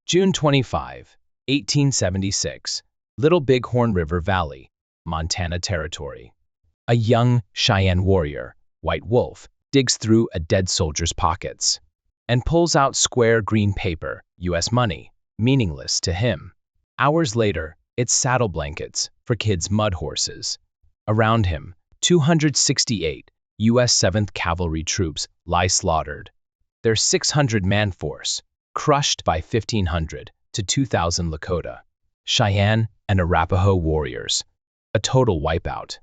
June 25, 1876, Little Bighorn River Valley, Montana Territory. A young Cheyenne warrior, White Wolf, digs through a dead soldier's pockets and pulls out square green paper, U.S. money, meaningless to him. Hours later, it's saddle blankets for kids' mud horses. Around him, 268 U.S. 7th Cavalry troops lie slaughtered. Their 600-man force, crushed by 1,500 to 2,000 Lakota, Cheyenne, and Arapaho warriors. A total wipeout.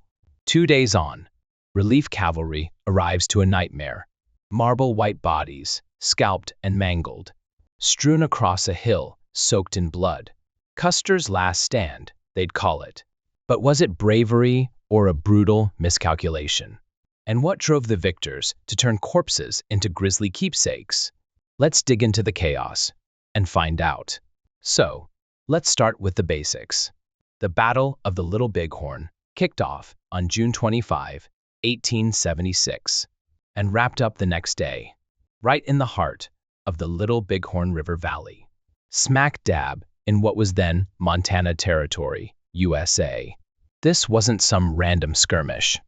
2 days on, relief cavalry arrives to a nightmare. Marble white bodies, scalped and mangled, strewn across a hill soaked in blood. Custer's last stand, they'd call it. But was it bravery or a brutal miscalculation? And what drove the victors to turn corpses into grisly keepsakes? Let's dig into the chaos and find out. So, let's start with the basics. The Battle of the Little Bighorn kicked off on June 25, 1876, and wrapped up the next day, right in the heart of the Little Bighorn River Valley, smack dab in what was then Montana Territory, USA. This wasn't some random skirmish.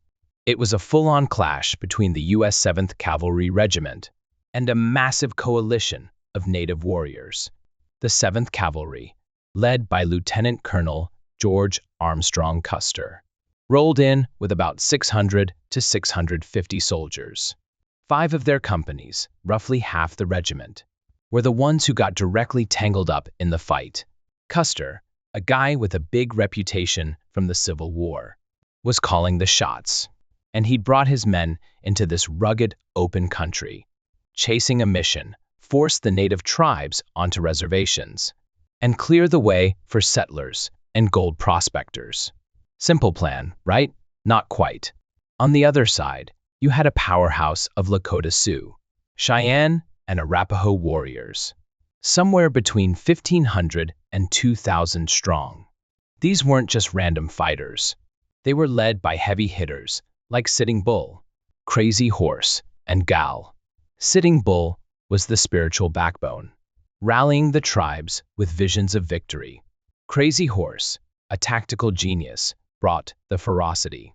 It was a full-on clash between the U.S. 7th Cavalry Regiment and a massive coalition of native warriors. The 7th Cavalry, led by Lieutenant Colonel George Armstrong Custer, rolled in with about 600 to 650 soldiers. 5 of their companies, roughly half the regiment, were the ones who got directly tangled up in the fight. Custer, a guy with a big reputation from the Civil War, was calling the shots, and he'd brought his men into this rugged, open country, chasing a mission, force the native tribes onto reservations, and clear the way for settlers and gold prospectors. Simple plan, right? Not quite. On the other side, you had a powerhouse of Lakota Sioux, Cheyenne, and Arapaho warriors, somewhere between 1,500 and 2,000 strong. These weren't just random fighters. They were led by heavy hitters like Sitting Bull, Crazy Horse, and Gal. Sitting Bull was the spiritual backbone, rallying the tribes with visions of victory. Crazy Horse, a tactical genius, brought the ferocity,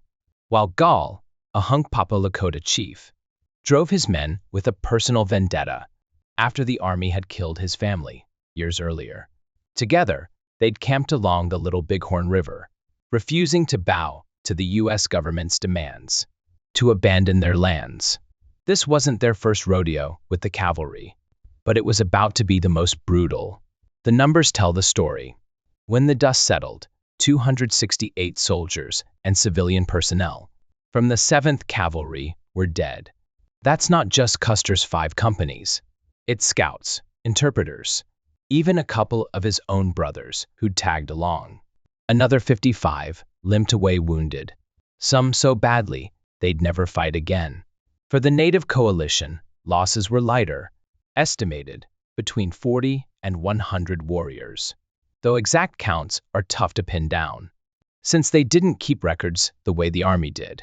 while Gal, a Hunkpapa Lakota chief, drove his men with a personal vendetta after the army had killed his family years earlier. Together, they'd camped along the Little Bighorn River, refusing to bow to the U.S. government's demands to abandon their lands. This wasn't their first rodeo with the cavalry, but it was about to be the most brutal. The numbers tell the story. When the dust settled, 268 soldiers and civilian personnel from the 7th Cavalry were dead. That's not just Custer's 5 companies. It's scouts, interpreters, even a couple of his own brothers who'd tagged along. Another 55 limped away wounded, some so badly they'd never fight again. For the native coalition, losses were lighter, estimated between 40 and 100 warriors, though exact counts are tough to pin down, since they didn't keep records the way the army did.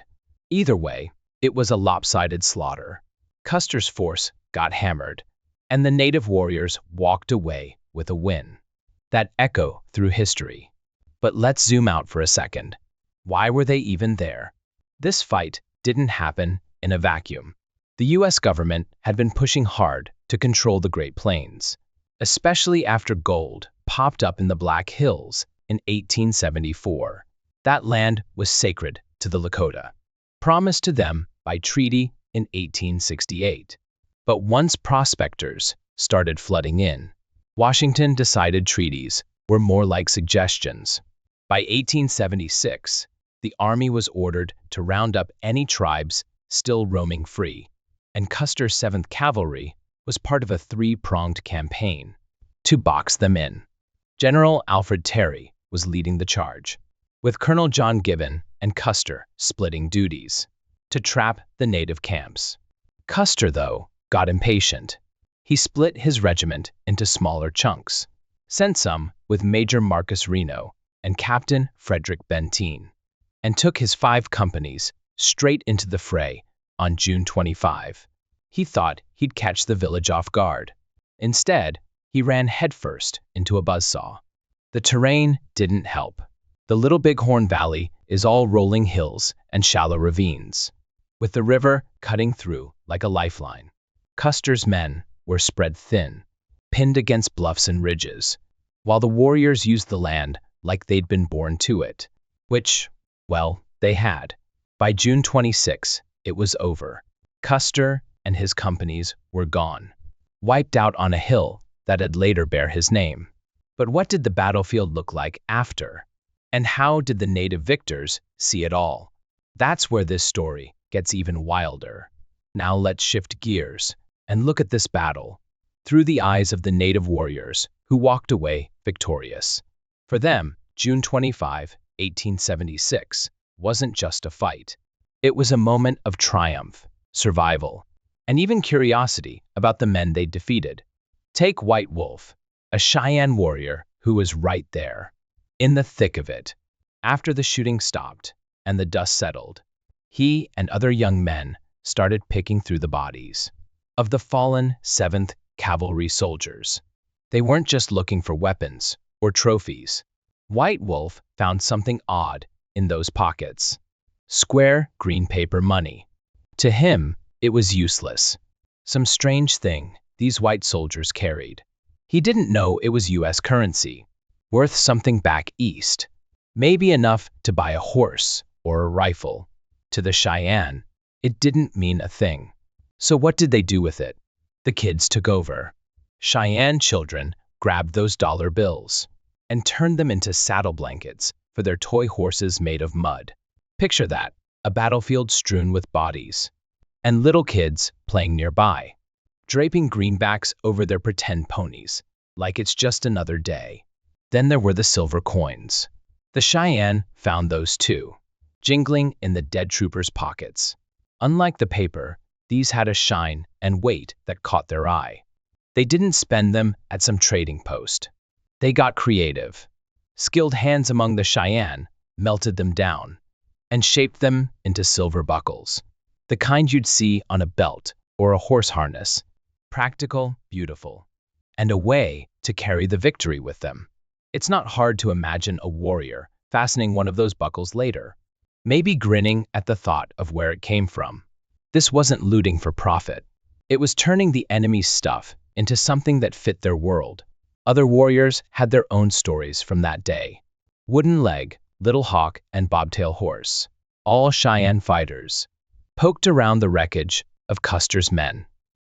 Either way, it was a lopsided slaughter. Custer's force got hammered, and the native warriors walked away with a win that echo through history. But let's zoom out for a second. Why were they even there? This fight didn't happen in a vacuum. The U.S. government had been pushing hard to control the Great Plains, especially after gold popped up in the Black Hills in 1874. That land was sacred to the Lakota, promised to them by treaty in 1868. But once prospectors started flooding in, Washington decided treaties were more like suggestions. By 1876, the army was ordered to round up any tribes still roaming free, and Custer's 7th Cavalry was part of a 3-pronged campaign to box them in. General Alfred Terry was leading the charge, with Colonel John Gibbon and Custer splitting duties to trap the native camps. Custer, though, got impatient. He split his regiment into smaller chunks, sent some with Major Marcus Reno and Captain Frederick Benteen, and took his 5 companies straight into the fray on June 25. He thought he'd catch the village off guard. Instead, He ran headfirst into a buzzsaw. The terrain didn't help. The Little Bighorn Valley is all rolling hills and shallow ravines, with the river cutting through like a lifeline. Custer's men were spread thin, pinned against bluffs and ridges, while the warriors used the land like they'd been born to it, which, well, they had. By June 26, it was over. Custer and his companies were gone, wiped out on a hill that'd later bear his name. But what did the battlefield look like after? And how did the native victors see it all? That's where this story gets even wilder. Now let's shift gears and look at this battle through the eyes of the native warriors who walked away victorious. For them, June 25, 1876, wasn't just a fight. It was a moment of triumph, survival, and even curiosity about the men they'd defeated. Take White Wolf, a Cheyenne warrior who was right there, in the thick of it. After the shooting stopped and the dust settled, he and other young men started picking through the bodies of the fallen 7th Cavalry soldiers. They weren't just looking for weapons or trophies. White Wolf found something odd in those pockets. Square green paper money. To him, it was useless. Some strange thing these white soldiers carried. He didn't know it was U.S. currency, worth something back east, maybe enough to buy a horse or a rifle. To the Cheyenne, it didn't mean a thing. So what did they do with it? The kids took over. Cheyenne children grabbed those dollar bills and turned them into saddle blankets for their toy horses made of mud. Picture that, a battlefield strewn with bodies, and little kids playing nearby, draping greenbacks over their pretend ponies, like it's just another day. Then there were the silver coins. The Cheyenne found those too, jingling in the dead troopers' pockets. Unlike the paper, these had a shine and weight that caught their eye. They didn't spend them at some trading post. They got creative. Skilled hands among the Cheyenne melted them down and shaped them into silver buckles, the kind you'd see on a belt or a horse harness. Practical, beautiful, and a way to carry the victory with them. It's not hard to imagine a warrior fastening one of those buckles later, maybe grinning at the thought of where it came from. This wasn't looting for profit. It was turning the enemy's stuff into something that fit their world. Other warriors had their own stories from that day. Wooden Leg, Little Hawk, and Bobtail Horse, all Cheyenne fighters, poked around the wreckage of Custer's men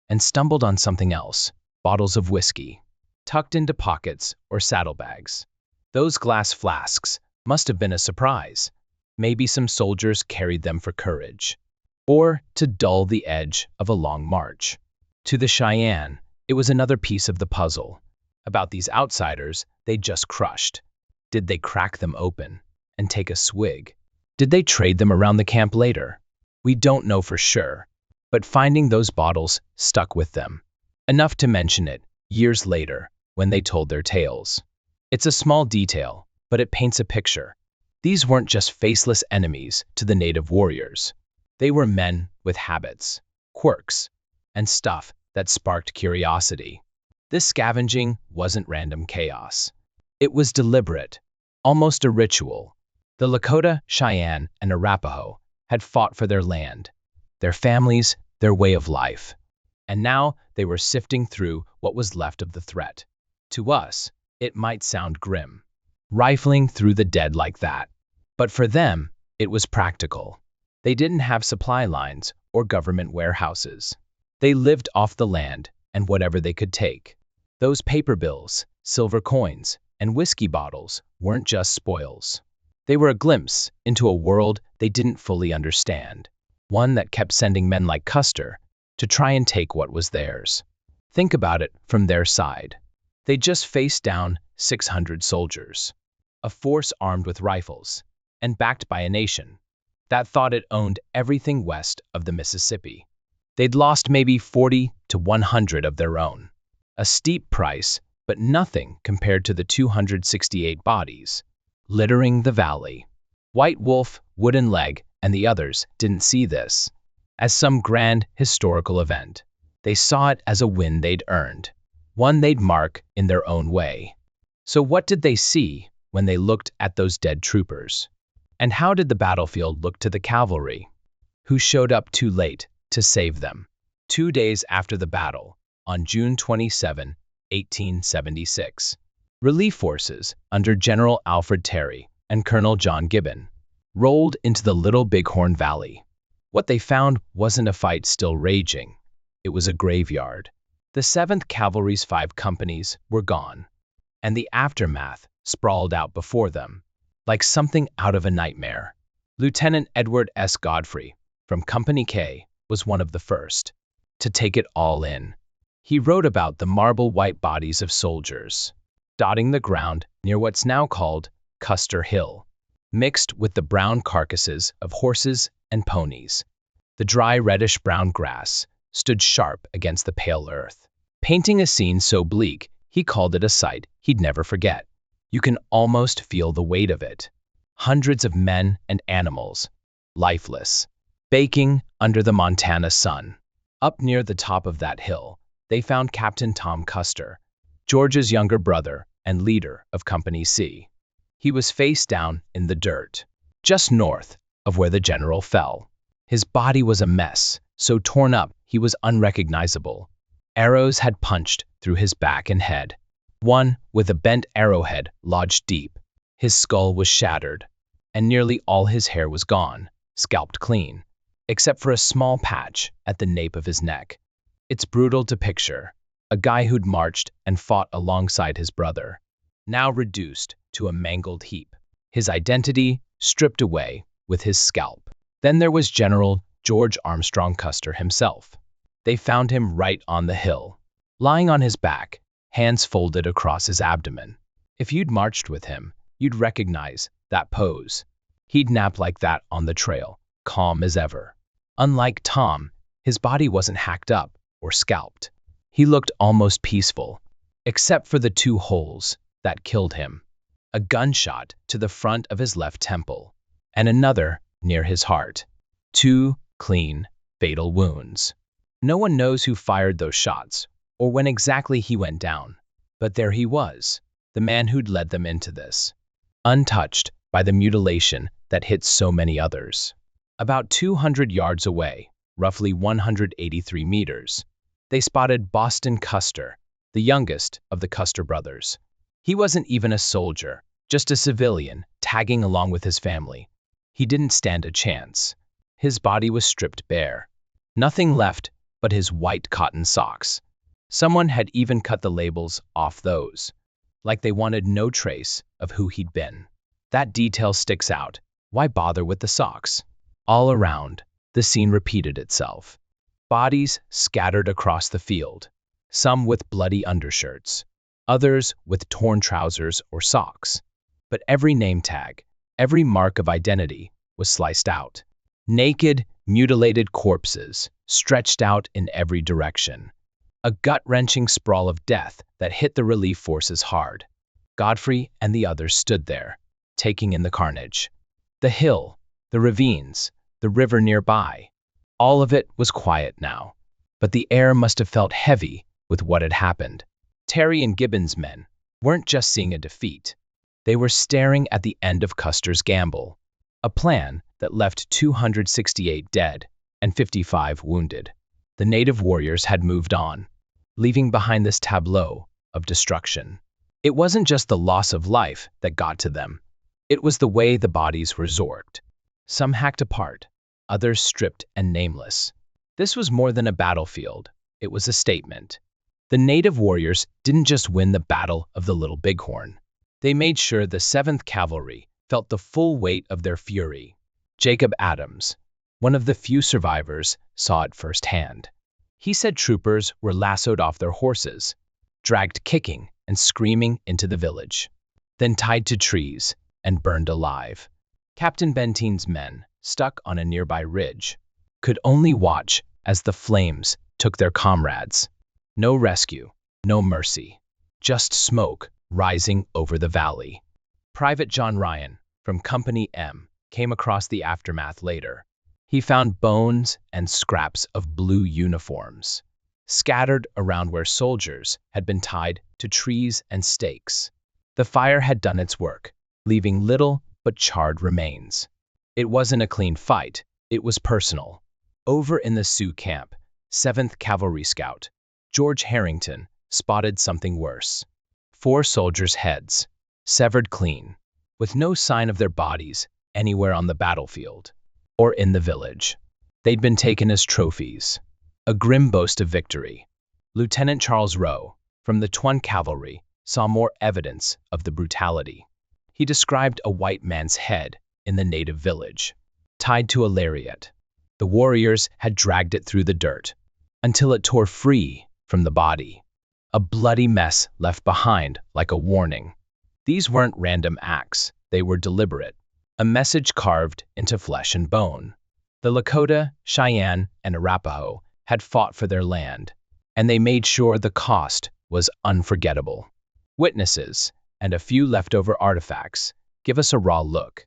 and stumbled on something else, bottles of whiskey, tucked into pockets or saddlebags. Those glass flasks must have been a surprise. Maybe some soldiers carried them for courage, or to dull the edge of a long march. To the Cheyenne, it was another piece of the puzzle. About these outsiders they'd just crushed. Did they crack them open and take a swig? Did they trade them around the camp later? We don't know for sure, but finding those bottles stuck with them, enough to mention it years later when they told their tales. It's a small detail, but it paints a picture. These weren't just faceless enemies to the native warriors. They were men with habits, quirks, and stuff that sparked curiosity. This scavenging wasn't random chaos. It was deliberate, almost a ritual. The Lakota, Cheyenne, and Arapaho had fought for their land, their families, their way of life. And now they were sifting through what was left of the threat. To us, it might sound grim, rifling through the dead like that. But for them, it was practical. They didn't have supply lines or government warehouses. They lived off the land and whatever they could take. Those paper bills, silver coins, and whiskey bottles weren't just spoils. They were a glimpse into a world they didn't fully understand, one that kept sending men like Custer to try and take what was theirs. Think about it from their side. They just faced down 600 soldiers, a force armed with rifles, and backed by a nation that thought it owned everything west of the Mississippi. They'd lost maybe 40 to 100 of their own. A steep price, but nothing compared to the 268 bodies littering the valley. White Wolf, Wooden Leg, and the others didn't see this as some grand historical event. They saw it as a win they'd earned, one they'd mark in their own way. So what did they see when they looked at those dead troopers? And how did the battlefield look to the cavalry, who showed up too late to save them? 2 days after the battle, on June 27, 1876, relief forces under General Alfred Terry and Colonel John Gibbon rolled into the Little Bighorn Valley. What they found wasn't a fight still raging. It was a graveyard. The 7th Cavalry's 5 companies were gone, and the aftermath sprawled out before them, like something out of a nightmare. Lieutenant Edward S. Godfrey, from Company K, was one of the first to take it all in. He wrote about the marble white bodies of soldiers, dotting the ground near what's now called Custer Hill, mixed with the brown carcasses of horses and ponies. The dry reddish-brown grass stood sharp against the pale earth, painting a scene so bleak he called it a sight he'd never forget. You can almost feel the weight of it. Hundreds of men and animals, lifeless, baking under the Montana sun. Up near the top of that hill, they found Captain Tom Custer, George's younger brother and leader of Company C. He was face down in the dirt, just north of where the general fell. His body was a mess, so torn up he was unrecognizable. Arrows had punched through his back and head, one with a bent arrowhead lodged deep. His skull was shattered, and nearly all his hair was gone, scalped clean, except for a small patch at the nape of his neck. It's brutal to picture a guy who'd marched and fought alongside his brother, now reduced to a mangled heap, his identity stripped away with his scalp. Then there was General George Armstrong Custer himself. They found him right on the hill, lying on his back, hands folded across his abdomen. If you'd marched with him, you'd recognize that pose. He'd nap like that on the trail, calm as ever. Unlike Tom, his body wasn't hacked up or scalped. He looked almost peaceful, except for the 2 holes that killed him. A gunshot to the front of his left temple, and another near his heart. 2 clean, fatal wounds. No one knows who fired those shots, or when exactly he went down. But there he was, the man who'd led them into this, untouched by the mutilation that hit so many others. About 200 yards away, roughly 183 meters, they spotted Boston Custer, the youngest of the Custer brothers. He wasn't even a soldier, just a civilian, tagging along with his family. He didn't stand a chance. His body was stripped bare. Nothing left but his white cotton socks. Someone had even cut the labels off those, like they wanted no trace of who he'd been. That detail sticks out. Why bother with the socks? All around, the scene repeated itself. Bodies scattered across the field, some with bloody undershirts, others with torn trousers or socks. But every name tag, every mark of identity was sliced out. Naked, mutilated corpses stretched out in every direction. A gut-wrenching sprawl of death that hit the relief forces hard. Godfrey and the others stood there, taking in the carnage. The hill, the ravines, the river nearby. All of it was quiet now, but the air must have felt heavy with what had happened. Terry and Gibbon's men weren't just seeing a defeat. They were staring at the end of Custer's gamble, a plan that left 268 dead and 55 wounded. The native warriors had moved on, leaving behind this tableau of destruction. It wasn't just the loss of life that got to them. It was the way the bodies were zorked. Some hacked apart, others stripped and nameless. This was more than a battlefield. It was a statement. The native warriors didn't just win the Battle of the Little Bighorn. They made sure the 7th Cavalry felt the full weight of their fury. Jacob Adams, one of the few survivors, saw it firsthand. He said troopers were lassoed off their horses, dragged kicking and screaming into the village, then tied to trees and burned alive. Captain Benteen's men, stuck on a nearby ridge, could only watch as the flames took their comrades. No rescue, no mercy, just smoke rising over the valley. Private John Ryan, from Company M, came across the aftermath later. He found bones and scraps of blue uniforms, scattered around where soldiers had been tied to trees and stakes. The fire had done its work, leaving little but charred remains. It wasn't a clean fight, it was personal. Over in the Sioux camp, 7th Cavalry Scout, George Harrington, spotted something worse. 4 soldiers' heads, severed clean, with no sign of their bodies anywhere on the battlefield or in the village. They'd been taken as trophies, a grim boast of victory. Lieutenant Charles Rowe, from the 12th Cavalry, saw more evidence of the brutality. He described a white man's head in the native village, tied to a lariat. The warriors had dragged it through the dirt until it tore free from the body, a bloody mess left behind like a warning. These weren't random acts, they were deliberate, a message carved into flesh and bone. The Lakota, Cheyenne, and Arapaho had fought for their land, and they made sure the cost was unforgettable. Witnesses and a few leftover artifacts give us a raw look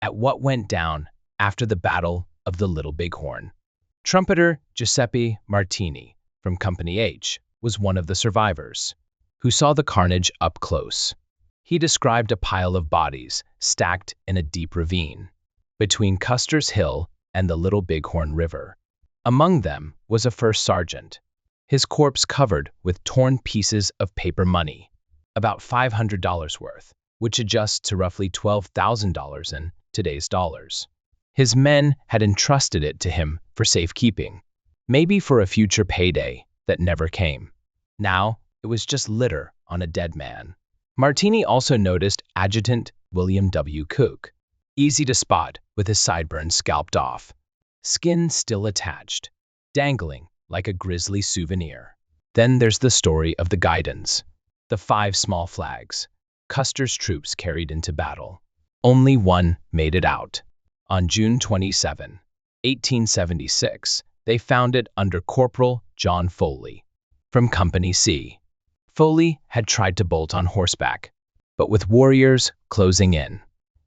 at what went down after the Battle of the Little Bighorn. Trumpeter Giuseppe Martini from Company H was one of the survivors, who saw the carnage up close. He described a pile of bodies stacked in a deep ravine between Custer's Hill and the Little Bighorn River. Among them was a first sergeant, his corpse covered with torn pieces of paper money, about $500 worth, which adjusts to roughly $12,000 in today's dollars. His men had entrusted it to him for safekeeping, maybe for a future payday that never came. Now, it was just litter on a dead man. Martini also noticed Adjutant William W. Cook, easy to spot with his sideburns scalped off, skin still attached, dangling like a grisly souvenir. Then there's the story of the Guidons, the 5 small flags Custer's troops carried into battle. Only one made it out. On June 27, 1876, they found it under Corporal John Foley from Company C. Foley had tried to bolt on horseback, but with warriors closing in,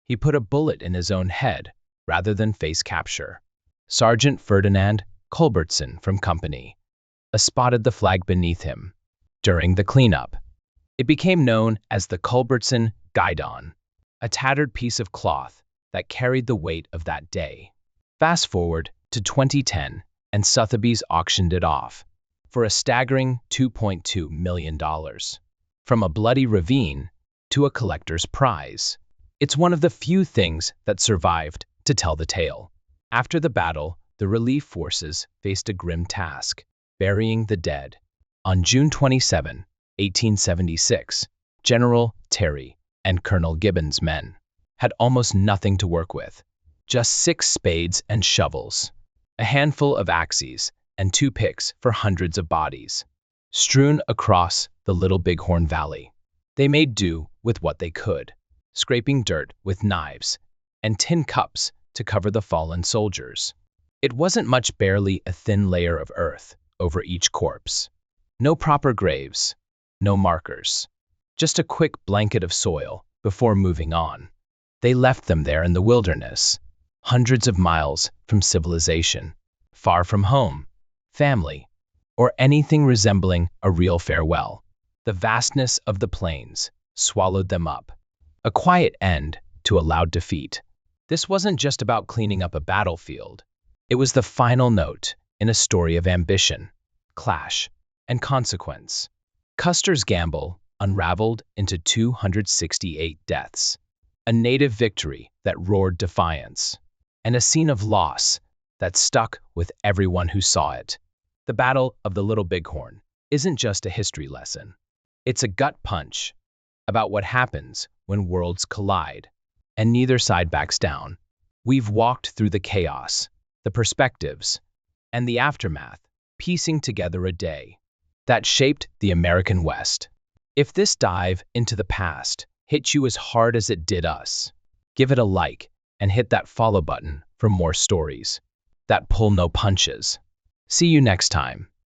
he put a bullet in his own head rather than face capture. Sergeant Ferdinand Culbertson from Company A spotted the flag beneath him. During the cleanup, it became known as the Culbertson Guidon, a tattered piece of cloth that carried the weight of that day. Fast forward to 2010, and Sotheby's auctioned it off for a staggering $2.2 million. From a bloody ravine to a collector's prize, it's one of the few things that survived to tell the tale. After the battle, the relief forces faced a grim task, burying the dead. On June 27, 1876, General Terry and Colonel Gibbon's men had almost nothing to work with, just 6 spades and shovels, a handful of axes, and 2 picks for hundreds of bodies. Strewn across the Little Bighorn Valley, they made do with what they could, scraping dirt with knives and tin cups to cover the fallen soldiers. It wasn't much, barely a thin layer of earth over each corpse. No proper graves, no markers, just a quick blanket of soil before moving on. They left them there in the wilderness, hundreds of miles from civilization, far from home, family, or anything resembling a real farewell. The vastness of the plains swallowed them up, a quiet end to a loud defeat. This wasn't just about cleaning up a battlefield. It was the final note in a story of ambition, clash, and consequence. Custer's gamble unraveled into 268 deaths, a native victory that roared defiance, and a scene of loss that stuck with everyone who saw it. The Battle of the Little Bighorn isn't just a history lesson. It's a gut punch about what happens when worlds collide, and neither side backs down. We've walked through the chaos, the perspectives, and the aftermath, piecing together a day that shaped the American West. If this dive into the past hit you as hard as it did us, give it a like and hit that follow button for more stories that pull no punches. See you next time.